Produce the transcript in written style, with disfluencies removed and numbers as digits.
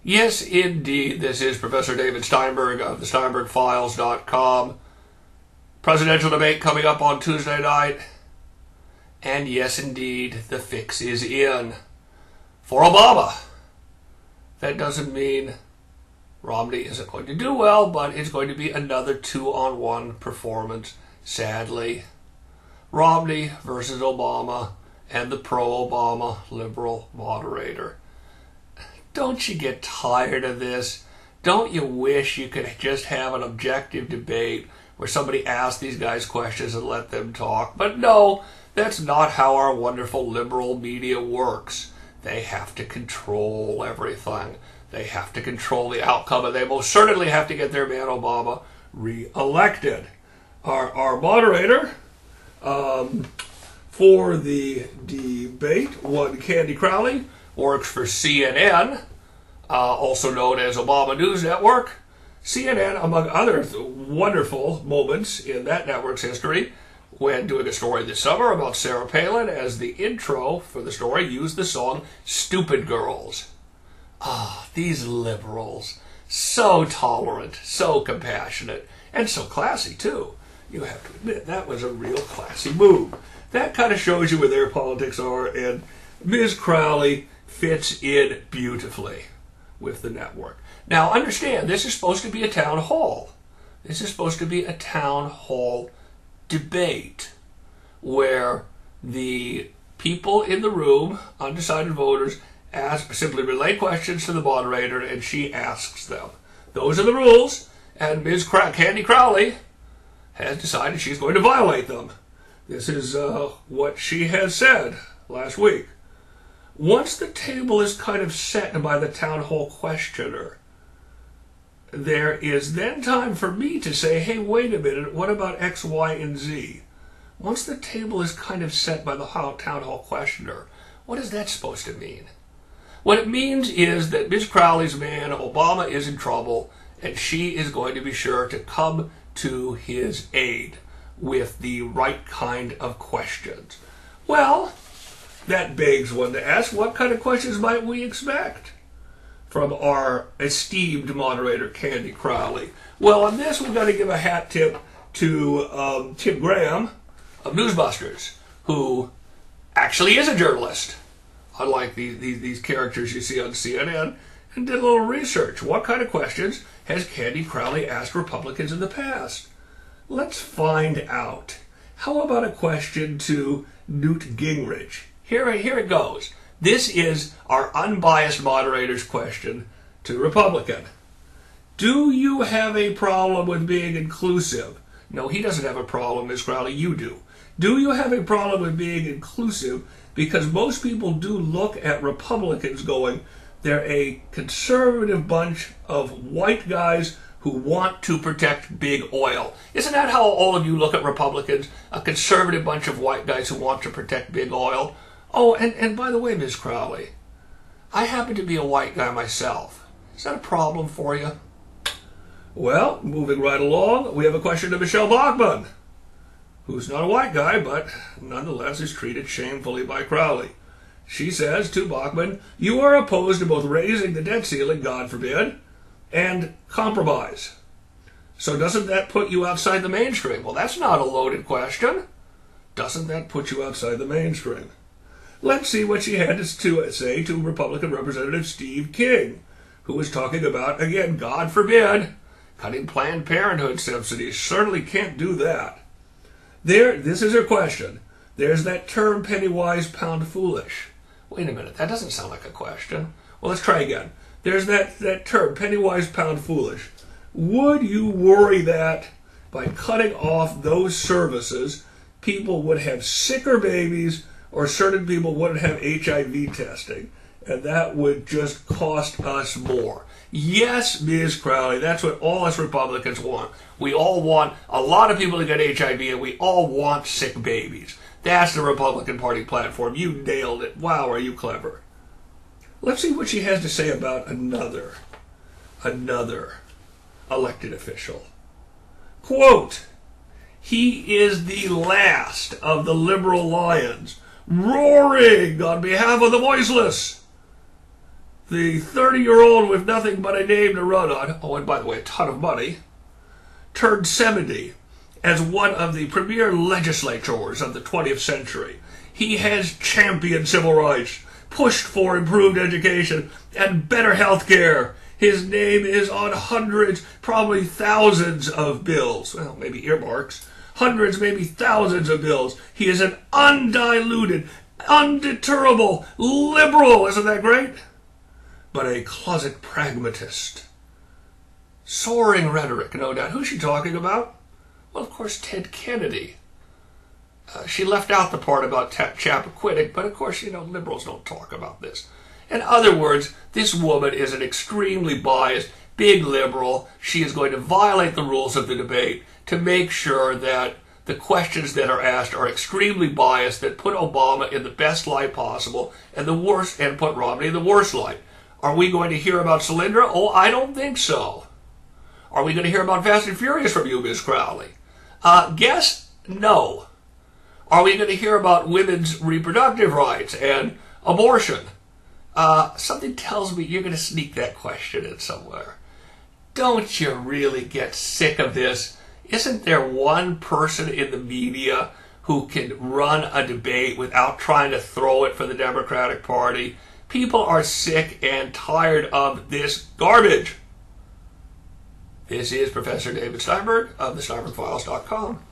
Yes, indeed. This is Professor David Steinberg of the SteinbergFiles.com. Presidential debate coming up on Tuesday night. And yes, indeed, the fix is in for Obama. That doesn't mean Romney isn't going to do well, but it's going to be another 2-on-1 performance, sadly. Romney versus Obama and the pro-Obama liberal moderator. Don't you get tired of this? Don't you wish you could just have an objective debate where somebody asks these guys questions and let them talk? But no, that's not how our wonderful liberal media works. They have to control everything. They have to control the outcome, and they most certainly have to get their man Obama re-elected. Our moderator for the debate, one Candy Crowley, works for CNN, also known as Obama News Network. CNN, among other wonderful moments in that network's history, when doing a story this summer about Sarah Palin, as the intro for the story, used the song Stupid Girls. These liberals, so tolerant, so compassionate, and so classy too. You have to admit, that was a real classy move. That kind of shows you where their politics are, and Ms. Crowley fits in beautifully with the network. Now understand, this is supposed to be a town hall. This is supposed to be a town hall debate where the people in the room, undecided voters, simply relay questions to the moderator and she asks them. Those are the rules, and Ms. Candy Crowley has decided she's going to violate them. This is what she has said last week. Once the table is kind of set by the town hall questioner, there is then time for me to say, hey, wait a minute, what about X, Y, and Z? Once the table is kind of set by the town hall questioner, what is that supposed to mean? What it means is that Ms. Crowley's man, Obama, is in trouble, and she is going to be sure to come to his aid with the right kind of questions. Well, that begs one to ask, what kind of questions might we expect from our esteemed moderator, Candy Crowley? Well, on this, we've got to give a hat tip to Tim Graham of Newsbusters, who actually is a journalist, unlike these characters you see on CNN, and did a little research. What kind of questions has Candy Crowley asked Republicans in the past? Let's find out. How about a question to Newt Gingrich? Here it goes. This is our unbiased moderator's question to Republican. Do you have a problem with being inclusive? No, he doesn't have a problem, Ms. Crowley, you do. Do you have a problem with being inclusive? Because most people do look at Republicans going, they're a conservative bunch of white guys who want to protect big oil. Isn't that how all of you look at Republicans? A conservative bunch of white guys who want to protect big oil? Oh, and by the way, Ms. Crowley, I happen to be a white guy myself. Is that a problem for you? Well, moving right along, we have a question to Michelle Bachmann, who's not a white guy, but nonetheless is treated shamefully by Crowley. She says to Bachmann, you are opposed to both raising the debt ceiling, God forbid, and compromise. So doesn't that put you outside the mainstream? Well, that's not a loaded question. Doesn't that put you outside the mainstream? Let's see what she had to say to Republican Representative Steve King, who was talking about, again, God forbid, cutting Planned Parenthood subsidies. Certainly can't do that. This is her question. There's that term, penny wise, pound foolish. Wait a minute, that doesn't sound like a question. Well, let's try again. There's that term, penny wise, pound foolish. Would you worry that by cutting off those services, people would have sicker babies, or certain people wouldn't have HIV testing, and that would just cost us more? Yes, Ms. Crowley, that's what all us Republicans want. We all want a lot of people to get HIV, and we all want sick babies. That's the Republican Party platform. You nailed it. Wow, are you clever. Let's see what she has to say about another elected official. Quote, he is the last of the liberal lions, roaring on behalf of the voiceless. the 30-year-old with nothing but a name to run on, oh, and by the way, a ton of money, turned 70 as one of the premier legislators of the 20th century. He has championed civil rights, pushed for improved education and better health care. His name is on hundreds, probably thousands of bills. Well, maybe earmarks. Hundreds, maybe thousands of bills. He is an undiluted, undeterrable liberal. Isn't that great? But a closet pragmatist. Soaring rhetoric, no doubt. Who's she talking about? Well, of course, Ted Kennedy. She left out the part about Chappaquiddick, but of course, liberals don't talk about this. In other words, this woman is an extremely biased, big liberal. She is going to violate the rules of the debate to make sure that the questions that are asked are extremely biased, that put Obama in the best light possible, and put Romney in the worst light. Are we going to hear about Solyndra? Oh, I don't think so. Are we going to hear about Fast and Furious from you, Ms. Crowley? Guess no. Are we going to hear about women's reproductive rights and abortion? Something tells me you're going to sneak that question in somewhere. Don't you really get sick of this? Isn't there one person in the media who can run a debate without trying to throw it for the Democratic Party? People are sick and tired of this garbage. This is Professor David Steinberg of thesteinbergfiles.com.